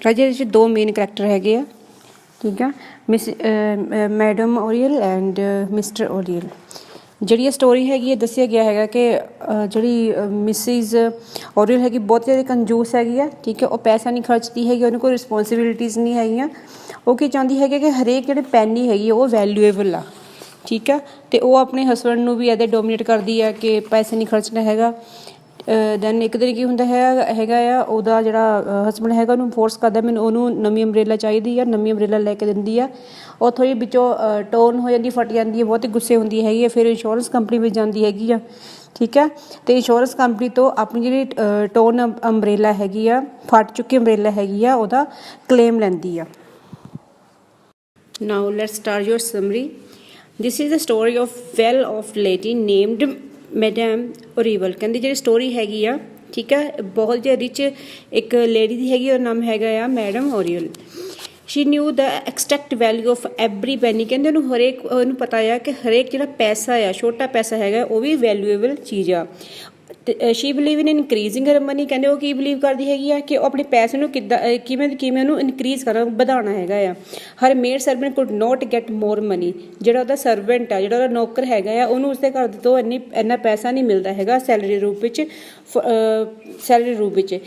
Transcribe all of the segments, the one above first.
ਰਾਜੇ ਇਹਦੇ 'ਚ ਦੋ ਮੇਨ ਕਰੈਕਟਰ ਹੈਗੇ ਆ, ਠੀਕ ਆ, ਮੈਡਮ ਓਰੀਅਲ ਐਂਡ ਮਿਸਟਰ ਓਰੀਅਲ। ਜਿਹੜੀ ਇਹ ਸਟੋਰੀ ਹੈਗੀ ਹੈ ਦੱਸਿਆ ਗਿਆ ਹੈਗਾ ਕਿ ਜਿਹੜੀ ਮਿਸਿਜ਼ ਓਰੀਅਲ ਹੈਗੀ ਬਹੁਤ ਜ਼ਿਆਦਾ ਕੰਜੂਸ ਹੈਗੀ ਆ, ਠੀਕ ਹੈ। ਉਹ ਪੈਸਾ ਨਹੀਂ ਖਰਚਦੀ ਹੈਗੀ, ਉਹਨੂੰ ਕੋਈ ਰਿਸਪੋਂਸੀਬਿਲਿਟੀਜ਼ ਨਹੀਂ ਹੈਗੀਆਂ। ਉਹ ਕੀ ਚਾਹੁੰਦੀ ਹੈਗੀ ਕਿ ਹਰੇਕ ਜਿਹੜੇ ਪੈਨੀ ਹੈਗੀ ਉਹ ਵੈਲਿਊਏਬਲ ਆ, ਠੀਕ ਆ। ਅਤੇ ਉਹ ਆਪਣੇ ਹਸਬੈਂਡ ਨੂੰ ਵੀ ਇਹਦੇ ਡੋਮੀਨੇਟ ਕਰਦੀ ਆ ਕਿ ਪੈਸੇ ਨਹੀਂ ਖਰਚਣਾ ਹੈਗਾ। ਦੈਨ ਇੱਕ ਦਿਨ ਕੀ ਹੁੰਦਾ ਹੈਗਾ ਆ, ਉਹਦਾ ਜਿਹੜਾ ਹਸਬੈਂਡ ਹੈਗਾ ਉਹਨੂੰ ਫੋਰਸ ਕਰਦਾ, ਮੈਨੂੰ ਉਹਨੂੰ ਨਵੀਂ ਅੰਬਰੇਲਾ ਚਾਹੀਦੀ ਆ, ਨਵੀਂ ਅੰਬਰੇਲਾ ਲੈ ਕੇ ਦਿੰਦੀ ਆ। ਉਹ ਥੋੜ੍ਹੀ ਵਿੱਚੋਂ ਟੋਨ ਹੋ ਜਾਂਦੀ, ਫਟ ਜਾਂਦੀ ਹੈ, ਬਹੁਤ ਹੀ ਗੁੱਸੇ ਹੁੰਦੀ ਹੈਗੀ ਹੈ। ਫਿਰ ਇੰਸ਼ੋਰੈਂਸ ਕੰਪਨੀ ਵਿੱਚ ਜਾਂਦੀ ਹੈਗੀ ਆ, ਠੀਕ ਹੈ। ਅਤੇ ਇੰਸ਼ੋਰੈਂਸ ਕੰਪਨੀ ਤੋਂ ਆਪਣੀ ਜਿਹੜੀ ਟੋਨ ਅੰਬਰੇਲਾ ਹੈਗੀ ਆ, ਫਟ ਚੁੱਕੀ ਅੰਬਰੇਲਾ ਹੈਗੀ ਆ, ਉਹਦਾ ਕਲੇਮ ਲੈਂਦੀ ਆ। Now let's start your summary. This is the story of well of lady named madam Oreille. ਕਹਿੰਦੀ ਜਿਹੜੀ ਸਟੋਰੀ ਹੈਗੀ ਆ, ਠੀਕ ਹੈ, ਬਹੁਤ ਜਿਹਾ ਰਿਚ ਇੱਕ ਲੇਡੀ ਦੀ ਹੈਗੀ, ਉਹਦਾ ਨਾਮ ਹੈਗਾ ਆ madam Oreille. She knew the exact value of every penny. ਕਹਿੰਦੇ ਉਹਨੂੰ ਪਤਾ ਆ ਕਿ ਹਰੇਕ ਜਿਹੜਾ ਪੈਸਾ ਆ, ਛੋਟਾ ਪੈਸਾ ਹੈਗਾ, ਉਹ ਵੀ ਵੈਲਿਊਏਬਲ ਚੀਜ਼ ਆ। ਅਤੇ ਸ਼ੀ ਬਿਲੀਵ ਇਨ ਇਨਕਰੀਜ਼ਿੰਗ ਹਰ ਮਨੀ। ਕਹਿੰਦੇ ਉਹ ਕੀ ਬਿਲੀਵ ਕਰਦੀ ਹੈਗੀ ਆ ਕਿ ਉਹ ਆਪਣੇ ਪੈਸੇ ਨੂੰ ਕਿਵੇਂ ਉਹਨੂੰ ਇਨਕਰੀਜ਼ ਕਰਨਾ, ਵਧਾਉਣਾ ਹੈਗਾ ਆ। Her maid servant could not get more money. ਜਿਹੜਾ ਉਹਦਾ ਸਰਵੈਂਟ ਆ, ਜਿਹੜਾ ਉਹਦਾ ਨੌਕਰ ਹੈਗਾ ਆ, ਉਹਨੂੰ ਉਸਦੇ ਘਰ ਤੋਂ ਇੰਨਾ ਪੈਸਾ ਨਹੀਂ ਮਿਲਦਾ ਹੈਗਾ ਸੈਲਰੀ ਰੂਪ ਵਿੱਚ।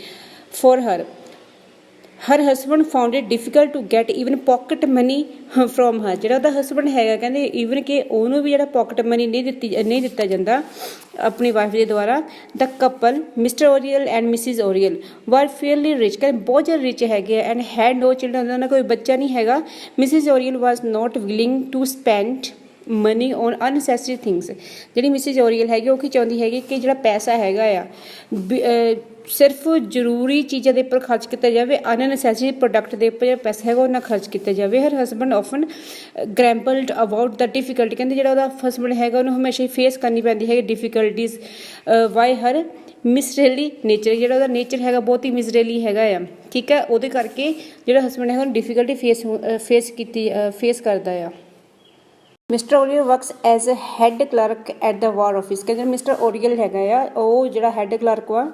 For her husband found it difficult to get even pocket money from her. ਜਿਹੜਾ ਉਹਦਾ ਹਸਬੈਂਡ ਹੈਗਾ, ਕਹਿੰਦੇ ਈਵਨ ਕਿ ਉਹਨੂੰ ਵੀ ਜਿਹੜਾ ਪੋਕਟ ਮਨੀ ਨਹੀਂ ਦਿੱਤਾ ਜਾਂਦਾ ਆਪਣੀ ਵਾਈਫ ਦੇ ਦੁਆਰਾ। ਦ ਕਪਲ ਮਿਸਟਰ ਓਰੀਅਲ ਐਂਡ ਮਿਸਿਜ਼ ਓਰੀਅਲ ਵਰ ਫੇਅਰਲੀ ਰਿਚ। ਕਹਿੰਦੇ ਬਹੁਤ ਜ਼ਿਆਦਾ ਰਿਚ ਹੈਗੇ ਆ ਐਂਡ ਹੈਡ ਨੋ ਚਿਲਡਰਨ। ਉਹਨਾਂ ਦਾ ਕੋਈ ਬੱਚਾ ਨਹੀਂ ਹੈਗਾ। Mrs Oreille was not willing to spend money on unnecessary things. ਜਿਹੜੀ ਮਿਸਿਜ਼ ਓਰੀਅਲ ਹੈਗੀ ਉਹ ਕੀ ਚਾਹੁੰਦੀ ਹੈਗੀ ਕਿ ਜਿਹੜਾ ਪੈਸਾ ਹੈਗਾ ਆ ਸਿਰਫ ਜ਼ਰੂਰੀ ਚੀਜ਼ਾਂ ਦੇ ਉੱਪਰ ਖਰਚ ਕੀਤਾ ਜਾਵੇ, ਅਨਨੈਸੈਸਰੀ ਪ੍ਰੋਡਕਟ ਦੇ ਉੱਪਰ ਜਿਹੜਾ ਪੈਸਾ ਹੈਗਾ ਉਹ ਨਾ ਖਰਚ ਕੀਤਾ ਜਾਵੇ। Her husband often grumbled about the difficulty. ਕਹਿੰਦੇ ਜਿਹੜਾ ਉਹਦਾ ਹਸਬੈਂਡ ਹੈਗਾ ਉਹਨੂੰ ਹਮੇਸ਼ਾ ਹੀ ਫੇਸ ਕਰਨੀ ਪੈਂਦੀ ਹੈਗੀ ਡਿਫੀਕਲਟੀਜ਼। ਵਾਈ ਹਰ ਮਿਸਰੇਲੀ ਨੇਚਰ। ਜਿਹੜਾ ਉਹਦਾ ਨੇਚਰ ਹੈਗਾ ਬਹੁਤ ਹੀ ਮਿਸਰੇਲੀ ਹੈਗਾ ਆ, ਠੀਕ ਹੈ। ਉਹਦੇ ਕਰਕੇ ਜਿਹੜਾ ਹਸਬੈਂਡ ਹੈਗਾ ਉਹਨੂੰ ਡਿਫੀਕਲਟੀ ਫੇਸ ਕਰਦਾ ਆ। Mr Oreille works as a head clerk at the war office. ਕਹਿੰਦੇ ਮਿਸਟਰ ਓਰੀਅਲ ਹੈਗਾ ਆ, ਉਹ ਜਿਹੜਾ ਹੈੱਡ ਕਲਰਕ ਵਾ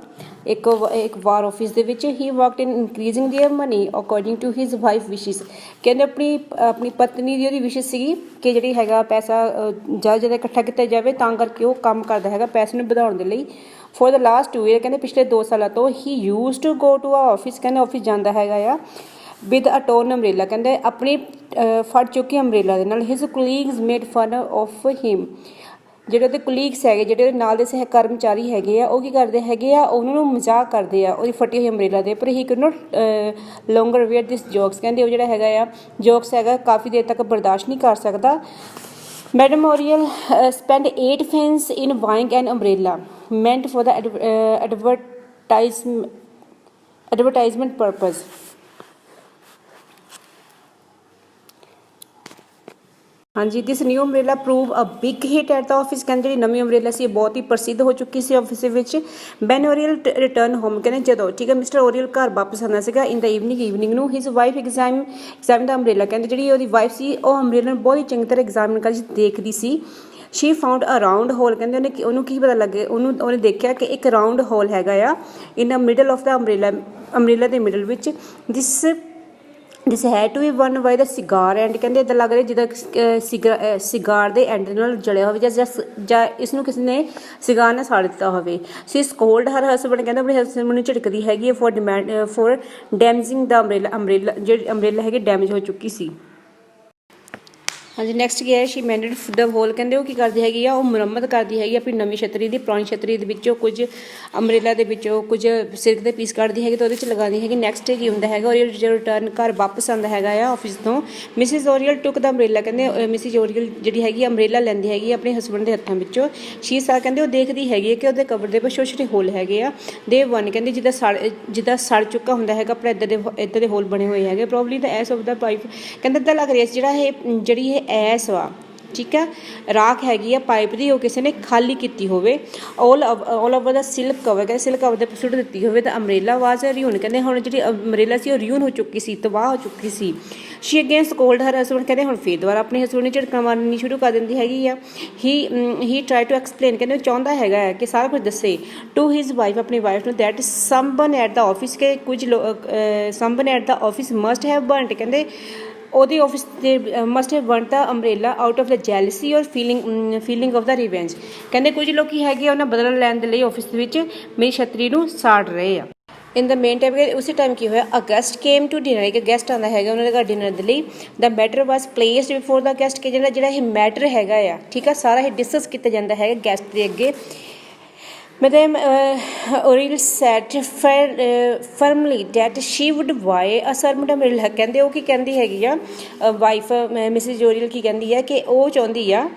ਇੱਕ ਵਾਰ ਆਫਿਸ ਦੇ ਵਿੱਚ। He worked in increasing their money according to his wife wishes. ਕਹਿੰਦੇ ਆਪਣੀ ਪਤਨੀ ਦੀ ਉਹਦੀ ਵਿਸ਼ਿਸ ਸੀਗੀ ਕਿ ਜਿਹੜੀ ਹੈਗਾ ਪੈਸਾ ਜ਼ਿਆਦਾ ਜ਼ਿਆਦਾ ਇਕੱਠਾ ਕੀਤਾ ਜਾਵੇ, ਤਾਂ ਕਰਕੇ ਉਹ ਕੰਮ ਕਰਦਾ ਹੈਗਾ ਪੈਸੇ ਨੂੰ ਵਧਾਉਣ ਦੇ ਲਈ। ਫੋਰ ਦ ਲਾਸਟ 2 ਈਅਰ, ਕਹਿੰਦੇ ਪਿਛਲੇ 2 ਸਾਲਾਂ ਤੋਂ ਹੀ ਯੂਜ਼ ਟੂ ਗੋ ਟੂ ਆ ਆਫਿਸ। ਕਹਿੰਦੇ ਆਫਿਸ ਜਾਂਦਾ ਹੈਗਾ ਆ ਵਿਦ ਅ ਟੋਨ ਅੰਬਰੇਲਾ। ਕਹਿੰਦੇ ਆਪਣੀ ਫੜ ਚੁੱਕੀ ਅੰਬਰੇਲਾ ਦੇ ਨਾਲ। His colleagues made fun of him. ਜਿਹੜੇ ਉਹਦੇ ਕੁਲੀਗਸ ਹੈਗੇ, ਜਿਹੜੇ ਉਹਦੇ ਨਾਲ ਦੇ ਸਹਿ ਕਰਮਚਾਰੀ ਹੈਗੇ ਆ, ਉਹ ਕੀ ਕਰਦੇ ਹੈਗੇ ਆ, ਉਹਨਾਂ ਨੂੰ ਮਜ਼ਾਕ ਕਰਦੇ ਆ ਉਹਦੀ ਫਟੀ ਹੋਈ ਅੰਬਰੇਲਾ ਦੇ। ਪਰ he could not longer wear this jokes. ਕਹਿੰਦੇ ਉਹ ਜਿਹੜਾ ਹੈਗਾ ਆ ਜੋਕਸ ਹੈਗਾ ਕਾਫੀ ਦੇਰ ਤੱਕ ਬਰਦਾਸ਼ਤ ਨਹੀਂ ਕਰ ਸਕਦਾ। Madam Oreille spent 8 pence in buying an umbrella meant for the advertisement purpose. ਹਾਂਜੀ, this new umbrella prove a big hit at the office. ਕਹਿੰਦੇ ਜਿਹੜੀ ਨਵੀਂ ਅੰਬਰੇਲਾ ਸੀ ਇਹ ਬਹੁਤ ਹੀ ਪ੍ਰਸਿੱਧ ਹੋ ਚੁੱਕੀ ਸੀ ਆਫਿਸ ਦੇ ਵਿੱਚ। When Oreille return home. ਕਹਿੰਦੇ ਜਦੋਂ, ਠੀਕ ਹੈ, ਮਿਸਟਰ ਓਰੀਅਲ ਘਰ ਵਾਪਸ ਆਉਂਦਾ ਸੀਗਾ ਇਨ ਦਾ ਈਵਨਿੰਗ ਨੂੰ। ਹਿਜ਼ ਵਾਈਫ ਐਗਜ਼ਾਮ ਦਾ ਅੰਬਰੇਲਾ। ਕਹਿੰਦੇ ਜਿਹੜੀ ਉਹਦੀ ਵਾਈਫ ਸੀ ਉਹ ਅੰਬਰੇਲਾ ਨੂੰ ਬਹੁਤ ਹੀ ਚੰਗੀ ਤਰ੍ਹਾਂ ਐਗਜ਼ਾਮਿਨ ਕਰ ਦੇਖਦੀ ਸੀ। She found a round hole. ਕਹਿੰਦੇ ਉਹਨੂੰ ਕੀ ਪਤਾ ਲੱਗੇ, ਉਹਨੇ ਦੇਖਿਆ ਕਿ ਇੱਕ ਰਾਊਂਡ ਹੋਲ ਹੈਗਾ ਆ in the middle of the umbrella ਦੇ ਮਿਡਲ ਵਿੱਚ। This had to be one by the cigar end. ਕਹਿੰਦੇ ਇੱਦਾਂ ਲੱਗ ਰਿਹਾ ਜਿੱਦਾਂ ਸਿਗਾਰ ਦੇ ਐਂਡ ਨਾਲ ਜਲਿਆ ਹੋਵੇ ਜਾਂ ਇਸਨੂੰ ਕਿਸੇ ਨੇ ਸਿਗਾਰ ਨਾਲ ਸਾੜ ਦਿੱਤਾ ਹੋਵੇ। ਸੀ ਸਕੋਲਡ ਹਰ ਹਸਬੈਂਡ। ਕਹਿੰਦੇ ਆਪਣੇ ਹਸਬੈਂਡ ਨੂੰ ਝਿੜਕਦੀ ਹੈਗੀ ਹੈ ਫੋਰ ਡੈਮੇਜਿੰਗ ਦਾ ਅੰਬਰੇਲਾ। ਜਿਹੜੀ ਅੰਬਰੇਲਾ ਹੈਗੀ ਡੈਮੇਜ ਹੋ ਚੁੱਕੀ ਸੀ। ਹਾਂਜੀ, ਨੈਕਸਟ ਕੀ ਹੈ, ਸ਼ੀ ਮੈਂਡਡ ਦ ਹੋਲ। ਕਹਿੰਦੇ ਉਹ ਕੀ ਕਰਦੀ ਹੈਗੀ ਆ, ਉਹ ਮੁਰੰਮਤ ਕਰਦੀ ਹੈਗੀ ਆਪਣੀ ਨਵੀਂ ਛਤਰੀ ਦੀ। ਪੁਰਾਣੀ ਛਤਰੀ ਦੇ ਵਿੱਚੋਂ ਕੁਝ ਅੰਬਰੇਲਾ ਦੇ ਵਿੱਚੋਂ ਕੁਝ ਸਿਲਕ ਦੇ ਪੀਸ ਕੱਢਦੀ ਹੈਗੀ ਅਤੇ ਉਹਦੇ 'ਚ ਲਗਾਉਂਦੀ ਹੈਗੀ। ਨੈਕਸਟ ਡੇ ਕੀ ਹੁੰਦਾ ਹੈਗਾ, ਓਰੀਅਲ ਜਦੋਂ ਰਿਟਰਨ ਘਰ ਵਾਪਸ ਆਉਂਦਾ ਹੈਗਾ ਆ ਆਫਿਸ ਤੋਂ। ਮਿਸਿਜ਼ ਓਰੀਅਲ ਟੁੱਕ ਦਾ ਅੰਬਰੇਲਾ। ਕਹਿੰਦੇ ਮਿਸਿਜ਼ ਓਰੀਅਲ ਜਿਹੜੀ ਹੈਗੀ ਅੰਬਰੇਲਾ ਲੈਂਦੀ ਹੈਗੀ ਆਪਣੇ ਹਸਬੈਂਡ ਦੇ ਹੱਥਾਂ ਵਿੱਚੋਂ। ਸ਼ੀ ਸਾ, ਕਹਿੰਦੇ ਉਹ ਦੇਖਦੀ ਹੈਗੀ ਹੈ ਕਿ ਉਹਦੇ ਕਵਰ ਦੇ ਉੱਪਰ ਛੋਟੇ ਛੋਟੇ ਹੋਲ ਹੈਗੇ ਆ। ਦੇ ਵਨ, ਕਹਿੰਦੇ ਜਿੱਦਾਂ ਸੜ ਚੁੱਕਾ ਹੁੰਦਾ ਹੈਗਾ ਪਰ ਇੱਦਾਂ ਦੇ ਹੋਲ ਬਣੇ ਹੋਏ ਹੈਗੇ। Probably the S of the pipe. ਕਹਿੰਦੇ ਇੱਦਾਂ ਲੱਗ ਰਿਹਾ ਸੀ ਜਿਹੜੀ ਇਹ ਐਸ ਵਾ, ਠੀਕ ਹੈ, ਰਾਖ ਹੈਗੀ ਆ ਪਾਈਪ ਦੀ, ਉਹ ਕਿਸੇ ਨੇ ਖਾਲੀ ਕੀਤੀ ਹੋਵੇ। ਆਲ ਓਵਰ ਦਾ ਸਿਲਕ ਕਵਰ, ਕਹਿੰਦੇ ਸਿਲਕ ਕਵਰ ਦੇ ਸੁੱਟ ਦਿੱਤੀ ਹੋਵੇ। ਤਾਂ ਅੰਬਰੇਲਾ ਵਾਜ਼ ਰਿਊਨ, ਕਹਿੰਦੇ ਹੁਣ ਜਿਹੜੀ ਅੰਬਰੇਲਾ ਸੀ ਉਹ ਰਿਊਨ ਹੋ ਚੁੱਕੀ ਸੀ, ਤਬਾਹ ਹੋ ਚੁੱਕੀ ਸੀ। ਸ਼ੀ ਅਗੇਨ ਸਕੋਲਡ ਹਰ ਹਸਬੈਂਡ, ਕਹਿੰਦੇ ਹੁਣ ਫਿਰ ਦੁਬਾਰਾ ਆਪਣੇ ਹਸਬੈਂਡ ਨੂੰ ਝਟਕਾ ਮਾਰਨੀ ਸ਼ੁਰੂ ਕਰ ਦਿੰਦੀ ਹੈਗੀ ਆ। ਹੀ ਟਰਾਈ ਟੂ ਐਕਸਪਲੇਨ, ਕਹਿੰਦੇ ਉਹ ਚਾਹੁੰਦਾ ਹੈਗਾ ਹੈ ਕਿ ਸਾਰਾ ਕੁਝ ਦੱਸੇ ਟੂ ਹਿਜ਼ ਵਾਈਫ, ਆਪਣੀ ਵਾਈਫ ਨੂੰ, that someone at the office, ਕਿ ਕੁਝ someone at the office must have burnt, ਕਹਿੰਦੇ ਉਹਦੇ ਆਫਿਸ ਦੇ must have burnt the umbrella out of the jealousy or feeling of the revenge, ਕਹਿੰਦੇ ਕੁਝ ਲੋਕੀ ਹੈਗੇ ਉਹਨਾਂ ਬਦਲਾ ਲੈਣ ਦੇ ਲਈ ਆਫਿਸ ਦੇ ਵਿੱਚ ਮੇਰੀ ਛਤਰੀ ਨੂੰ ਸਾੜ ਰਹੇ ਆ। ਇਨ ਦਾ ਮੇਨ ਟਾਈਮ, ਉਸੇ ਟਾਈਮ ਕੀ ਹੋਇਆ, a guest came to dinner, ਇੱਕ ਗੈਸਟ ਆਉਂਦਾ ਹੈਗਾ ਉਹਨਾਂ ਦੇ ਘਰ ਡਿਨਰ ਦੇ ਲਈ। The matter was placed before the guest, ਕਿ ਜਿਹੜਾ ਇਹ ਮੈਟਰ ਹੈਗਾ ਆ, ਠੀਕ ਆ, ਸਾਰਾ ਇਹ ਡਿਸਕਸ ਕੀਤਾ ਜਾਂਦਾ ਹੈਗਾ ਗੈਸਟ ਦੇ ਅੱਗੇ। Madam O'Reilly said firmly that she would buy a servant umbrella, ਕਹਿੰਦੇ ਉਹ ਕੀ ਕਹਿੰਦੀ ਹੈਗੀ ਆ ਵਾਈਫ ਮਿਸਿਸ ਓਰੀਅਲ, ਕੀ ਕਹਿੰਦੀ ਆ ਕਿ ਉਹ ਚਾਹੁੰਦੀ ਆ,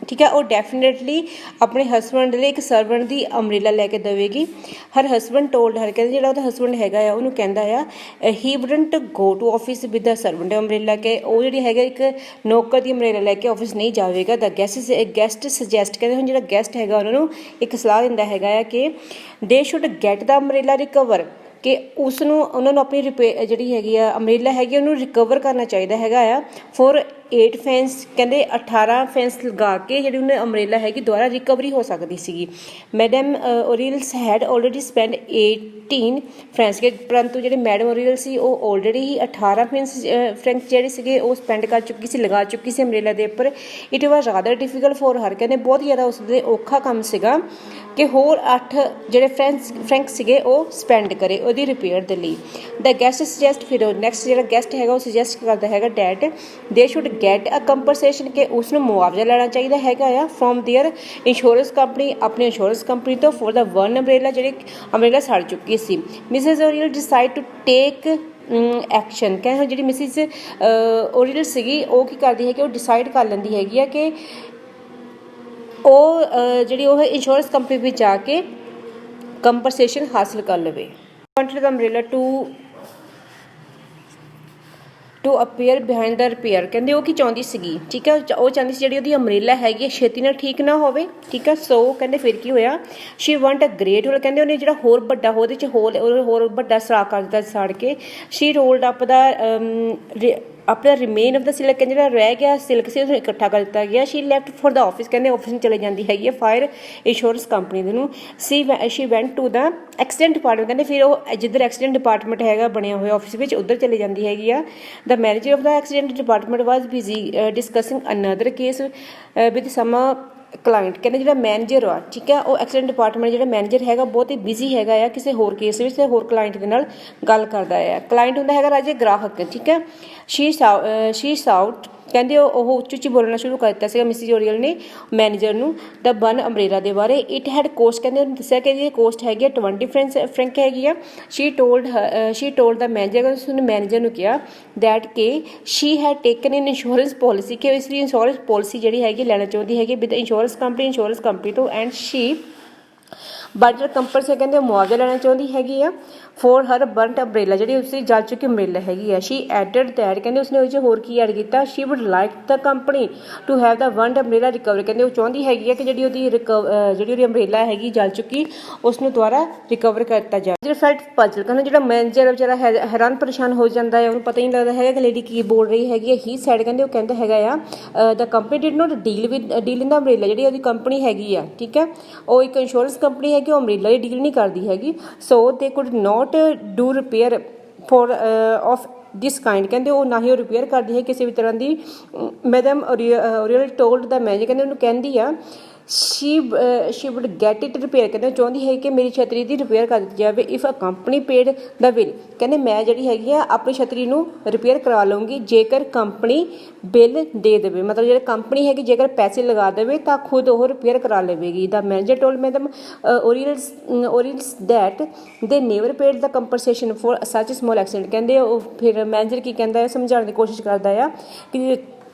ਠੀਕ ਹੈ, ਉਹ ਡੈਫੀਨੇਟਲੀ ਆਪਣੇ ਹਸਬੈਂਡ ਲਈ ਇੱਕ ਸਰਵੈਂਟ ਦੀ ਅੰਬਰੇਲਾ ਲੈ ਕੇ ਦੇਵੇਗੀ। ਹਰ ਹਸਬੈਂਡ ਟੋਲਡ ਹਰ, ਕਹਿੰਦੇ ਜਿਹੜਾ ਉਹਦਾ ਹਸਬੈਂਡ ਹੈਗਾ ਆ ਉਹਨੂੰ ਕਹਿੰਦਾ ਆ he wouldn't go to office with the servant umbrella, ਕਿ ਉਹ ਜਿਹੜੀ ਹੈਗਾ ਇੱਕ ਨੌਕਰ ਦੀ ਅੰਬਰੇਲਾ ਲੈ ਕੇ ਆਫਿਸ ਨਹੀਂ ਜਾਵੇਗਾ। ਦਾ ਗੈਸਟ ਸੁਜੈਸਟ, ਕਹਿੰਦੇ ਹੁਣ ਜਿਹੜਾ ਗੈਸਟ ਹੈਗਾ ਉਹਨਾਂ ਨੂੰ ਇੱਕ ਸਲਾਹ ਦਿੰਦਾ ਹੈਗਾ ਆ ਕਿ ਦੇ should get the umbrella recover, ਕਿ ਉਹਨਾਂ ਨੂੰ ਆਪਣੀ ਜਿਹੜੀ ਹੈਗੀ ਆ ਅੰਬਰੇਲਾ ਹੈਗੀ ਉਹਨੂੰ ਰਿਕਵਰ ਕਰਨਾ ਚਾਹੀਦਾ ਹੈਗਾ ਆ। ਫੋਰ 8 ਫੈਂਸ, ਕਹਿੰਦੇ 18 ਫੈਂਸ ਲਗਾ ਕੇ ਜਿਹੜੀ ਉਹਨੇ ਅੰਬਰੇਲਾ ਹੈਗੀ ਦੁਬਾਰਾ ਰਿਕਵਰੀ ਹੋ ਸਕਦੀ ਸੀਗੀ। Madam Oreille's had already spend 18 francs, ਕੇ ਪਰੰਤੂ ਜਿਹੜੇ ਮੈਡਮ ਓਰੀਅਲ ਸੀ ਉਹ ਆਲਰੇਡੀ ਹੀ 18 ਫਰੈਂਕ ਜਿਹੜੇ ਸੀਗੇ ਉਹ ਸਪੈਂਡ ਕਰ ਚੁੱਕੀ ਸੀ, ਲਗਾ ਚੁੱਕੀ ਸੀ ਅੰਬਰੇਲਾ ਦੇ ਉੱਪਰ। It was rather difficult for her, ਕਹਿੰਦੇ ਬਹੁਤ ਜ਼ਿਆਦਾ ਉਸਦੇ ਔਖਾ ਕੰਮ ਸੀਗਾ ਕਿ ਹੋਰ 8 ਜਿਹੜੇ ਫਰੈਂਕ ਸੀਗੇ ਉਹ ਸਪੈਂਡ ਕਰੇ ਉਹਦੀ ਰਿਪੇਅਰ ਦੇ ਲਈ। ਦਾ ਗੈਸਟ ਸੁਜੈਸਟ, ਫਿਰ ਨੈਕਸਟ ਜਿਹੜਾ ਗੈਸਟ ਹੈਗਾ ਉਹ ਸੁਜੈਸਟ ਕਰਦਾ ਹੈਗਾ ਡੈਟ ਦੇ ਸ਼ੁੱਡ ਗੈਟ ਅ ਕੰਪਨਸੇਸ਼ਨ, ਕਿ ਉਸਨੂੰ ਮੁਆਵਜ਼ਾ ਲੈਣਾ ਚਾਹੀਦਾ ਹੈਗਾ ਆ ਫਰੋਮ ਦੇਅਰ ਇੰਸ਼ੋਰੈਂਸ ਕੰਪਨੀ, ਆਪਣੀ ਇੰਸ਼ੋਰੈਂਸ ਕੰਪਨੀ ਤੋਂ, ਫੋਰ ਦਾ ਵਨ ਅੰਬਰੇਲਾ ਜਿਹੜੀ ਅੰਬਰੇਲਾ ਸੜ ਚੁੱਕੀ ਸੀ। Mrs Oreille decided to take action, ਕਹਿੰਦੇ ਜਿਹੜੀ ਮਿਸਿਸ ਓਰੀਅਲ ਸੀਗੀ ਉਹ ਕੀ ਕਰਦੀ ਹੈ ਕਿ ਉਹ ਡਿਸਾਈਡ ਕਰ ਲੈਂਦੀ ਹੈਗੀ ਆ ਕਿ ਉਹ ਜਿਹੜੀ ਉਹ ਇੰਸ਼ੋਰੈਂਸ ਕੰਪਨੀ ਵਿੱਚ ਜਾ ਕੇ ਕੰਪਨਸੇਸ਼ਨ ਹਾਸਿਲ ਕਰ ਲਵੇ। Wanted the umbrella to appear behind the repair, ਕਹਿੰਦੇ ਉਹ ਕੀ ਚਾਹੁੰਦੀ ਸੀਗੀ, ਠੀਕ ਹੈ, ਉਹ ਚਾਹੁੰਦੀ ਸੀ ਜਿਹੜੀ ਉਹਦੀ ਅੰਬਰੇਲਾ ਹੈਗੀ ਛੇਤੀ ਨਾਲ ਠੀਕ ਨਾ ਹੋਵੇ, ਠੀਕ ਹੈ। ਸੋ ਕਹਿੰਦੇ ਫਿਰ ਕੀ ਹੋਇਆ, she want a great hole, ਕਹਿੰਦੇ ਉਹਨੇ ਜਿਹੜਾ ਹੋਰ ਵੱਡਾ ਉਹਦੇ 'ਚ ਹੋਰ ਵੱਡਾ ਸਰਾਖ ਕਰ ਦਿੱਤਾ ਸਾੜ ਕੇ। ਸ਼ੀ ਰੋਲਡ ਅਪ ਦਾ ਆਪਣਾ ਰਿਮੇਨ ਆਫ ਦਾ ਸਿਲਕ, ਕਹਿੰਦੇ ਜਿਹੜਾ ਰਹਿ ਗਿਆ ਸਿਲਕ ਸੀ ਉਸਨੂੰ ਇਕੱਠਾ ਕਰ ਦਿੱਤਾ ਗਿਆ। She left for the office, ਕਹਿੰਦੇ ਆਫਿਸ ਨੂੰ ਚਲੇ ਜਾਂਦੀ ਹੈਗੀ ਹੈ ਫਾਇਰ ਇੰਸ਼ੋਰੈਂਸ ਕੰਪਨੀ ਦੇ ਨੂੰ। She went to the accident department, ਕਹਿੰਦੇ ਫਿਰ ਉਹ ਜਿੱਧਰ ਐਕਸੀਡੈਂਟ ਡਿਪਾਰਟਮੈਂਟ ਹੈਗਾ ਬਣਿਆ ਹੋਇਆ ਆਫਿਸ ਵਿੱਚ ਉੱਧਰ ਚਲੇ ਜਾਂਦੀ ਹੈਗੀ ਆ। The manager of the accident department was busy discussing another case with some client, ਕਹਿੰਦੇ ਜਿਹੜਾ ਮੈਨੇਜਰ ਆ, ਠੀਕ ਹੈ, ਉਹ ਐਕਸੀਡੈਂਟ ਡਿਪਾਰਟਮੈਂਟ ਜਿਹੜਾ ਮੈਨੇਜਰ ਹੈਗਾ ਬਹੁਤ ਹੀ ਬਿਜ਼ੀ ਹੈਗਾ ਆ ਕਿਸੇ ਹੋਰ ਕੇਸ ਵਿੱਚ, ਹੋਰ ਕਲਾਇੰਟ ਦੇ ਨਾਲ ਗੱਲ ਕਰਦਾ ਆ। ਕਲਾਇੰਟ ਹੁੰਦਾ ਹੈਗਾ ਰਾਜੇ ਗ੍ਰਾਹਕ, ਠੀਕ ਹੈ। ਸ਼ੀ ਸਾਊਟ, ਕਹਿੰਦੇ ਉਹ ਉੱਚੀ ਉੱਚੀ ਬੋਲਣਾ ਸ਼ੁਰੂ ਕਰ ਦਿੱਤਾ ਸੀਗਾ ਮਿਸਿਸ ਓਰੀਅਲ ਨੇ ਮੈਨੇਜਰ ਨੂੰ ਦਾ ਬਨ ਅੰਬਰੇਲਾ ਦੇ ਬਾਰੇ। ਇਟ ਹੈਡ ਕੋਸਟ, ਕਹਿੰਦੇ ਉਹਨੇ ਦੱਸਿਆ ਕਿ ਇਹਦੀ ਕੋਸਟ ਹੈਗੀ ਆ 20 ਫਰੈਂਕ ਹੈਗੀ ਆ। ਸ਼ੀ ਟੋਲਡ ਦਾ ਮੈਨੇਜਰ, ਉਸਨੇ ਮੈਨੇਜਰ ਨੂੰ ਕਿਹਾ ਦੈਟ ਕਿ ਸ਼ੀ ਹੈਡ ਟੇਕਨ ਇਨ ਇੰਸ਼ੋਰੈਂਸ ਪੋਲਿਸੀ, ਕਿ ਇਸ ਦੀ ਇੰਸ਼ੋਰੈਂਸ ਪੋਲਿਸੀ ਜਿਹੜੀ ਹੈਗੀ ਲੈਣਾ ਚਾਹੁੰਦੀ ਹੈਗੀ ਵਿਦ ਇੰਸ਼ੋਰੈਂਸ ਕੰਪਨੀ ਤੋਂ। ਐਂਡ ਸ਼ੀ ਬਟ ਕੰਪਲਸਰੀ, ਕਹਿੰਦੇ ਮੁਆਵਜ਼ਾ ਲੈਣਾ ਚਾਹੁੰਦੀ ਹੈਗੀ ਆ ਫੋਰ ਹਰ ਬਰਨਟ ਅੰਬਰੇਲਾ, ਜਿਹੜੀ ਉਸਦੀ ਜਲ ਚੁੱਕੀ ਅੰਬਰੇਲਾ ਹੈਗੀ ਆ। ਸ਼ੀ ਐਡਡ ਦੈਟ, ਕਹਿੰਦੇ ਉਸਨੇ ਉਹ 'ਚ ਹੋਰ ਕੀ ਐਡ ਕੀਤਾ, she would like the company to have the warrant umbrella recover, ਕਹਿੰਦੇ ਉਹ ਚਾਹੁੰਦੀ ਹੈਗੀ ਆ ਕਿ ਜਿਹੜੀ ਉਹਦੀ ਅੰਬਰੇਲਾ ਹੈਗੀ ਜਲ ਚੁੱਕੀ ਉਸਨੂੰ ਦੁਬਾਰਾ ਰਿਕਵਰ ਕਰ ਦਿੱਤਾ ਜਾਵੇ। ਜਿਹੜਾ ਫੈਲਟ ਪਜ਼ਲ, ਕਹਿੰਦੇ ਜਿਹੜਾ ਮੈਨੇਜਰ ਵਿਚਾਰਾ ਹੈਰਾਨ ਪਰੇਸ਼ਾਨ ਹੋ ਜਾਂਦਾ ਹੈ, ਉਹਨੂੰ ਪਤਾ ਹੀ ਨਹੀਂ ਲੱਗਦਾ ਹੈਗਾ ਕਿ ਲੇਡੀ ਕੀ ਬੋਲ ਰਹੀ ਹੈਗੀ ਹੈ। ਹੀ ਸਾਈਡ, ਕਹਿੰਦੇ ਉਹ ਕਹਿੰਦਾ ਹੈਗਾ ਆ the company did not deal in the umbrella, ਜਿਹੜੀ ਉਹਦੀ ਕੰਪਨੀ ਹੈਗੀ ਆ, ਠੀਕ ਹੈ, ਉਹ ਇੱਕ ਇੰਸ਼ੋਰੈਂਸ ਕੰਪਨੀ ਹੈਗੀ, ਉਹ ਅੰਬਰੇਲਾ ਦੀ ਡੀਲ ਨਹੀਂ ਕਰਦੀ ਹੈਗੀ। So they could not do repair for of this kind, ਕਹਿੰਦੇ ਉਹ ਨਾ ਹੀ ਉਹ ਰਿਪੇਅਰ ਕਰਦੀ ਹੈ ਕਿਸੇ ਵੀ ਤਰ੍ਹਾਂ ਦੀ। Madam Oriel told the manager, ਕਹਿੰਦੇ ਉਹਨੂੰ ਕਹਿੰਦੀ ਆ she would get it repair, ਕਹਿੰਦੇ ਉਹ ਚਾਹੁੰਦੀ ਹੈ ਕਿ ਮੇਰੀ ਛਤਰੀ ਦੀ ਰਿਪੇਅਰ ਕਰ ਦਿੱਤੀ ਜਾਵੇ। If a company paid the bill, ਕਹਿੰਦੇ ਮੈਂ ਜਿਹੜੀ ਹੈਗੀ ਆ ਆਪਣੀ ਛਤਰੀ ਨੂੰ ਰਿਪੇਅਰ ਕਰਵਾ ਲਊਂਗੀ ਜੇਕਰ ਕੰਪਨੀ ਬਿੱਲ ਦੇ ਦੇਵੇ, ਮਤਲਬ ਜਿਹੜੀ ਕੰਪਨੀ ਹੈਗੀ ਜੇਕਰ ਪੈਸੇ ਲਗਾ ਦੇਵੇ ਤਾਂ ਖੁਦ ਉਹ ਰਿਪੇਅਰ ਕਰਾ ਲਵੇਗੀ। The manager told madam Oreille's that they never paid the compensation for such small accident, ਕਹਿੰਦੇ ਉਹ ਫਿਰ ਮੈਨੇਜਰ ਕੀ ਕਹਿੰਦਾ ਹੈ, ਸਮਝਾਉਣ ਦੀ ਕੋਸ਼ਿਸ਼ ਕਰਦਾ ਆ ਕਿ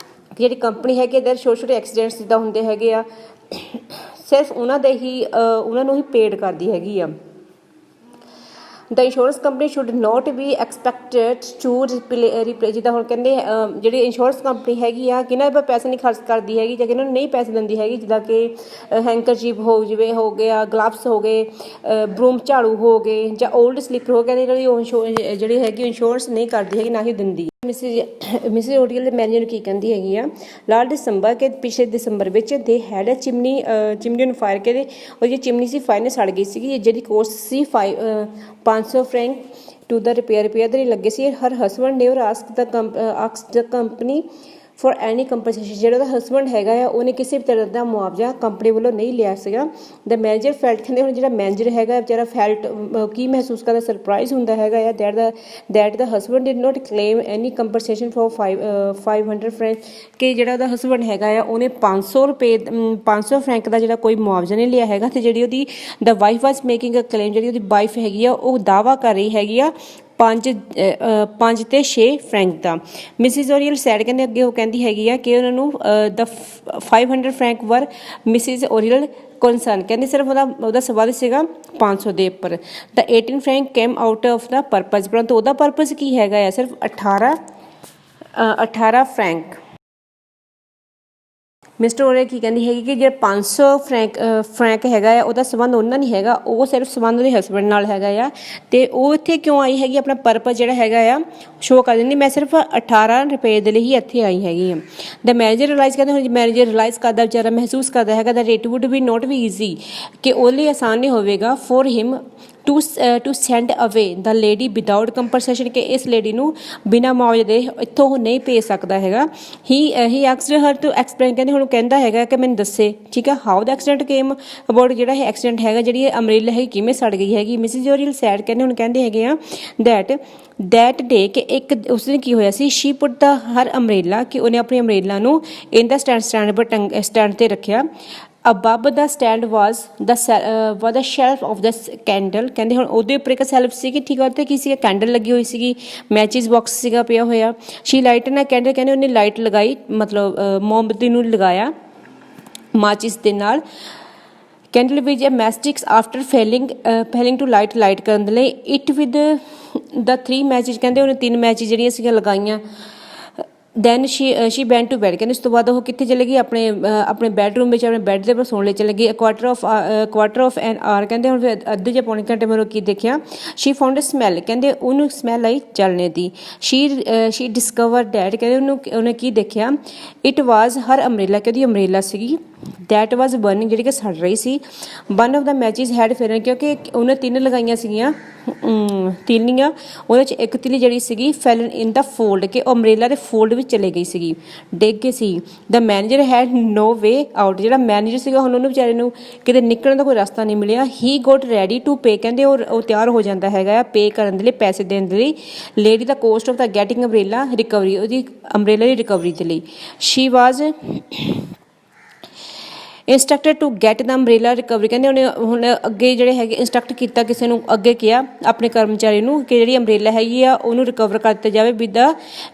ਜਿਹੜੀ ਕੰਪਨੀ ਹੈਗੀ ਇੱਧਰ ਛੋਟੇ ਛੋਟੇ ਐਕਸੀਡੈਂਟਸ ਜਿੱਦਾਂ ਹੁੰਦੇ ਹੈਗੇ ਆ ਸਿਰਫ ਉਹਨਾਂ ਨੂੰ ਹੀ ਪੇਡ ਕਰਦੀ ਹੈਗੀ ਆ। The insurance company should not be expected to replay ਜਿੱਦਾਂ ਹੁਣ ਕਹਿੰਦੇ ਜਿਹੜੀ ਇੰਸ਼ੋਰੈਂਸ ਕੰਪਨੀ ਹੈਗੀ ਆ ਕਿਹਨਾਂ ਪਰ ਪੈਸੇ ਨਹੀਂ ਖਰਚ ਕਰਦੀ ਹੈਗੀ ਜਾਂ ਕਿਹਨਾਂ ਨੂੰ ਨਹੀਂ ਪੈਸੇ ਦਿੰਦੀ ਹੈਗੀ, ਜਿੱਦਾਂ ਕਿ ਹੈਂਕਰਚੀਪ ਹੋ ਗਿਆ, ਗਲਵਸ ਹੋ ਗਏ, ਬਰੂਮ ਝਾੜੂ ਹੋ ਗਏ ਜਾਂ ਓਲਡ ਸਲੀਪਰ ਹੋ ਗਿਆ, ਜਿਹੜੀ ਉਹ ਜਿਹੜੀ ਹੈਗੀ ਇੰਸ਼ੋਰੈਂਸ ਨਹੀਂ ਕਰਦੀ ਹੈਗੀ, ਨਾ ਹੀ ਦਿੰਦੀ। ਮਿਸਿਸ ਓਡੀਅਲ ਦੇ ਮੈਨੇਜਰ ਨੂੰ ਕੀ ਕਹਿੰਦੀ ਹੈਗੀ ਆ, ਲਾਸਟ ਦਸੰਬਰ ਕਿ ਪਿਛਲੇ ਦਸੰਬਰ ਵਿੱਚ ਦੇ ਹੈਡ ਚਿਮਨੀ ਨੂੰ ਫਾਇਰ ਕੇ ਉਹਦੀ ਚਿਮਨੀ ਸੀ ਫਾਇਰ ਨੇ ਸੜ ਗਈ ਸੀਗੀ, ਜਿਹੜੀ ਕੋਸਟ ਸੀ 500 ਫਰੈਂਕ ਟੂ ਦਾ ਰਿਪੇਅਰ ਦੇ ਲਈ ਲੱਗੇ ਸੀ। ਹਰ ਹਸਬੈਂਡ ਨੇ ask the company for any compensation, ਜਿਹੜਾ ਉਹਦਾ ਹਸਬੈਂਡ ਹੈਗਾ ਆ ਉਹਨੇ ਕਿਸੇ ਵੀ ਤਰ੍ਹਾਂ ਦਾ ਮੁਆਵਜ਼ਾ ਕੰਪਨੀ ਵੱਲੋਂ ਨਹੀਂ ਲਿਆ ਸੀਗਾ। ਦ ਮੈਨੇਜਰ ਫੈਲਟ, ਕਹਿੰਦੇ ਹੁਣ ਜਿਹੜਾ ਮੈਨੇਜਰ ਹੈਗਾ ਵਿਚਾਰਾ ਫੈਲਟ ਕੀ ਮਹਿਸੂਸ ਕਰਦਾ, ਸਰਪ੍ਰਾਈਜ਼ ਹੁੰਦਾ ਹੈਗਾ ਆ that the husband did note claim any compensation for 500 Frank, ਕਿ ਜਿਹੜਾ ਉਹਦਾ ਹਸਬੈਂਡ ਹੈਗਾ ਆ ਉਹਨੇ 500 ਫਰੈਂਕ ਦਾ ਜਿਹੜਾ ਕੋਈ ਮੁਆਵਜ਼ਾ ਨਹੀਂ ਲਿਆ ਹੈਗਾ। ਅਤੇ ਜਿਹੜੀ ਉਹਦੀ the wife was making a claim, ਜਿਹੜੀ ਉਹਦੀ ਵਾਈਫ ਹੈਗੀ ਆ ਉਹ ਦਾਅਵਾ ਕਰ ਰਹੀ ਹੈਗੀ ਆ 5 ਤੇ 6 ਫਰੈਂਕ ਦਾ। ਮਿਸਿਸ ਓਰੀਅਲ ਸੈਡ, ਕਹਿੰਦੇ ਅੱਗੇ ਉਹ ਕਹਿੰਦੀ ਹੈਗੀ ਆ ਕਿ ਉਹਨਾਂ ਨੂੰ ਦ 500 ਫਰੈਂਕ ਵਰ ਮਿਸਿਸ ਓਰੀਅਲ ਕੰਸਰਨ, ਕਹਿੰਦੇ ਸਿਰਫ ਉਹਦਾ ਸਵਾਲ ਸੀਗਾ 500 ਦੇ ਉੱਪਰ। ਦ 18 Frank came out of the purpose, ਪਰੰਤੂ ਉਹਦਾ ਪਰਪਜ਼ ਕੀ ਹੈਗਾ ਆ, ਸਿਰਫ 18 ਫਰੈਂਕ। ਮਿਸਟਰ ਓਰੀਅਲ ਕੀ ਕਹਿੰਦੀ ਹੈਗੀ ਕਿ ਜਿਹੜਾ 500 ਫਰੈਂਕ ਹੈਗਾ ਆ ਉਹਦਾ ਸੰਬੰਧ ਉਹਨਾਂ ਨਹੀਂ ਹੈਗਾ, ਉਹ ਸਿਰਫ ਸੰਬੰਧ ਉਹਦੇ ਹਸਬੈਂਡ ਨਾਲ ਹੈਗਾ ਆ। ਅਤੇ ਉਹ ਇੱਥੇ ਕਿਉਂ ਆਈ ਹੈਗੀ, ਆਪਣਾ ਪਰਪਸ ਜਿਹੜਾ ਹੈਗਾ ਆ ਸ਼ੋਅ ਕਰ ਦਿੰਦੀ, ਮੈਂ ਸਿਰਫ 18 ਰੁਪਏ ਦੇ ਲਈ ਹੀ ਇੱਥੇ ਆਈ ਹੈਗੀ ਆ। ਦ ਮੈਨੇਜਰ ਰਿਲਾਈਜ਼, ਕਹਿੰਦੇ ਹੁਣ ਮੈਨੇਜਰ ਰਿਲਾਈਜ਼ ਕਰਦਾ, ਵਿਚਾਰਾ ਮਹਿਸੂਸ ਕਰਦਾ ਹੈਗਾ that it wood B note B easy, ਕਿ ਉਹਦੇ ਲਈ ਆਸਾਨ ਨਹੀਂ ਹੋਵੇਗਾ ਫੋਰ ਹਿਮ ਟੂ ਸੈਂਡ ਅਵੇ ਦ ਲੇਡੀ ਵਿਦਾਊਟ ਕੰਪਨਸੇਸ਼ਨ, ਕਿ ਇਸ ਲੇਡੀ ਨੂੰ ਬਿਨਾਂ ਮੁਆਵਜ਼ੇ ਦੇ ਇੱਥੋਂ ਉਹ ਨਹੀਂ ਭੇਜ ਸਕਦਾ ਹੈਗਾ। ਹੀ ਆਸਕਡ ਹਰ ਟੂ ਐਕਸਪਲੇਨ, ਕਹਿੰਦੇ ਹੁਣ ਕਹਿੰਦਾ ਹੈਗਾ ਕਿ ਮੈਨੂੰ ਦੱਸੇ, ਠੀਕ ਆ, how the accident came about, ਜਿਹੜਾ ਇਹ ਐਕਸੀਡੈਂਟ ਹੈਗਾ, ਜਿਹੜੀ ਇਹ ਅਮਰੇਲਾ ਹੈਗੀ ਕਿਵੇਂ ਸੜ ਗਈ ਹੈਗੀ। ਮਿਸਿਸ ਓਰੀਅਲ ਸੈਡ, ਕਹਿੰਦੇ ਹੁਣ ਕਹਿੰਦੇ ਹੈਗੇ ਆ ਦੈਟ ਡੇ, ਕਿ ਇੱਕ ਉਸ ਦਿਨ ਕੀ ਹੋਇਆ ਸੀ, ਸ਼ੀ ਪੁੱਟ ਦਾ ਹਰ ਅਮਰੇਲਾ, ਕਿ ਉਹਨੇ ਆਪਣੀ ਅਮਰੇਲਾ ਨੂੰ ਇਨ ਦਾ ਸਟੈਂਡ 'ਤੇ ਰੱਖਿਆ। Above the stand was the shelf of the candle, ਕਹਿੰਦੇ ਹੁਣ ਉਹਦੇ ਉੱਪਰ ਇੱਕ ਸੈਲਫ ਸੀਗੀ, ਠੀਕ ਆ, ਉੱਤੇ ਕੀ ਸੀਗਾ, ਕੈਂਡਲ ਲੱਗੀ ਹੋਈ ਸੀਗੀ, ਮੈਚਿਸ ਬਾਕਸ ਸੀਗਾ ਪਿਆ ਹੋਇਆ। ਸ਼ੀ ਲਾਈਟ ਨਾ ਕੈਂਡਲ, ਕਹਿੰਦੇ ਉਹਨੇ ਲਾਈਟ ਲਗਾਈ, ਮਤਲਬ ਮੋਮਬੱਤੀ ਨੂੰ ਲਗਾਇਆ ਮਾਚਿਸ ਦੇ ਨਾਲ। ਕੈਂਡਲ ਵਿਚ ਅ ਮੈਸਟਿਕਸ ਆਫਟਰ ਫੇਲਿੰਗ ਟੂ ਲਾਈਟ ਕਰਨ ਦੇ ਲਈ ਇਟ ਵਿਦ ਦਾ 3 ਮੈਚਿਸ, ਕਹਿੰਦੇ ਉਹਨੇ 3 ਮੈਚਿਸ ਜਿਹੜੀਆਂ ਸੀਗੀਆਂ ਲਗਾਈਆਂ। Then she went to bed, ਕਹਿੰਦੇ ਉਸ ਤੋਂ ਬਾਅਦ ਉਹ ਕਿੱਥੇ ਚਲੇ ਗਈ, ਆਪਣੇ ਬੈਡਰੂਮ ਵਿੱਚ, ਆਪਣੇ ਬੈੱਡ ਦੇ ਉੱਪਰ ਸੌਣ ਲਈ ਚਲੇ ਗਈ। ਕੁਆਟਰ ਆਫ ਐਨ ਆਰ, ਕਹਿੰਦੇ ਹੁਣ ਫਿਰ ਅੱਧੇ ਜਾਂ ਪੌਣੇ ਘੰਟੇ ਮੈਨੂੰ ਕੀ ਦੇਖਿਆ। ਸ਼ੀ ਫਾਊਂਡ ਅ ਸਮੈਲ, ਕਹਿੰਦੇ ਉਹਨੂੰ smell I ਜਲਣੇ the. Shri discover that, ਕਹਿੰਦੇ ਉਹਨੇ ਕੀ ਦੇਖਿਆ, ਇਟ ਵਾਜ਼ ਹਰ ਅਮਰੇਲਾ, ਕਿ ਉਹਦੀ ਅਮਰੇਲਾ ਸੀਗੀ, ਦੈਟ ਵਾਜ਼ ਬਰਨਿੰਗ, ਜਿਹੜੀ ਕਿ ਸੜ ਰਹੀ ਸੀ। One of the matches had fallen, ਕਿਉਂਕਿ ਉਹਨੇ 3 ਲਗਾਈਆਂ ਸੀਗੀਆਂ, ਤੀਲੀਆਂ, ਉਹਦੇ 'ਚ ਇੱਕ ਤਿੱਲੀ ਜਿਹੜੀ ਸੀਗੀ ਫੈਲਨ ਇਨ ਦਾ ਫੋਲਡ, ਕਿ ਉਹ ਅਮਰੇਲਾ ਦੇ ਫੋਲਡ ਵਿੱਚ ਚਲੇ ਗਈ ਸੀਗੀ, ਡਿੱਗ ਗਈ ਸੀ। The manager had no way out, ਜਿਹੜਾ ਮੈਨੇਜਰ ਸੀਗਾ ਹੁਣ ਉਹਨੂੰ ਵਿਚਾਰੇ ਨੂੰ ਕਿਤੇ ਨਿਕਲਣ ਦਾ ਕੋਈ ਰਸਤਾ ਨਹੀਂ ਮਿਲਿਆ। ਹੀ ਗੋਟ ਰੈਡੀ ਟੂ ਪੇ, ਕਹਿੰਦੇ ਉਹ ਤਿਆਰ ਹੋ ਜਾਂਦਾ ਹੈਗਾ ਆ ਪੇ ਕਰਨ ਦੇ ਲਈ, ਪੈਸੇ ਦੇਣ ਦੇ ਲਈ। Lady the cost of the getting umbrella recovery, ਉਹਦੀ ਅਮਰੇਲਾ ਦੀ ਰਿਕਵਰੀ ਦੇ ਲਈ। She was instructed to get the umbrella recovery, ਕਹਿੰਦੇ ਉਹਨੇ ਹੁਣ ਅੱਗੇ ਜਿਹੜੇ ਹੈਗੇ ਇੰਸਟਰਕਟ ਕੀਤਾ, ਕਿਸੇ ਨੂੰ ਅੱਗੇ ਕਿਹਾ ਆਪਣੇ ਕਰਮਚਾਰੀ ਨੂੰ ਕਿ ਜਿਹੜੀ ਅਮਰੇਲਾ ਹੈਗੀ ਆ ਉਹਨੂੰ ਰਿਕਵਰ ਕਰ ਦਿੱਤਾ ਜਾਵੇ ਵਿਦ ਦਾ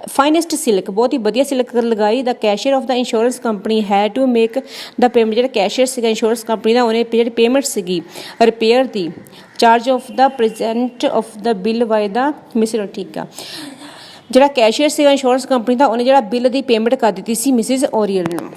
ਫਾਈਨੈਸਟ ਸਿਲਕ, ਬਹੁਤ ਹੀ ਵਧੀਆ ਸਿਲਕ ਲਗਾਈ। The cashier of the insurance company has to make the payment, ਜਿਹੜਾ ਕੈਸ਼ੀਅਰ ਸੀਗਾ ਇੰਸ਼ੋਰੈਂਸ ਕੰਪਨੀ ਦਾ, ਉਹਨੇ ਜਿਹੜੀ ਪੇਮੈਂਟ ਸੀਗੀ ਰਿਪੇਅਰ ਦੀ, charge of the present of the bill by the miser, ਠੀਕ ਆ, ਜਿਹੜਾ ਕੈਸ਼ੀਅਰ ਸੀਗਾ ਇੰਸ਼ੋਰੈਂਸ ਕੰਪਨੀ ਦਾ ਉਹਨੇ ਜਿਹੜਾ ਬਿੱਲ ਦੀ ਪੇਮੈਂਟ ਕਰ ਦਿੱਤੀ ਸੀ ਮਿਸਿਸ ਓਰੀਅਲ ਨੂੰ।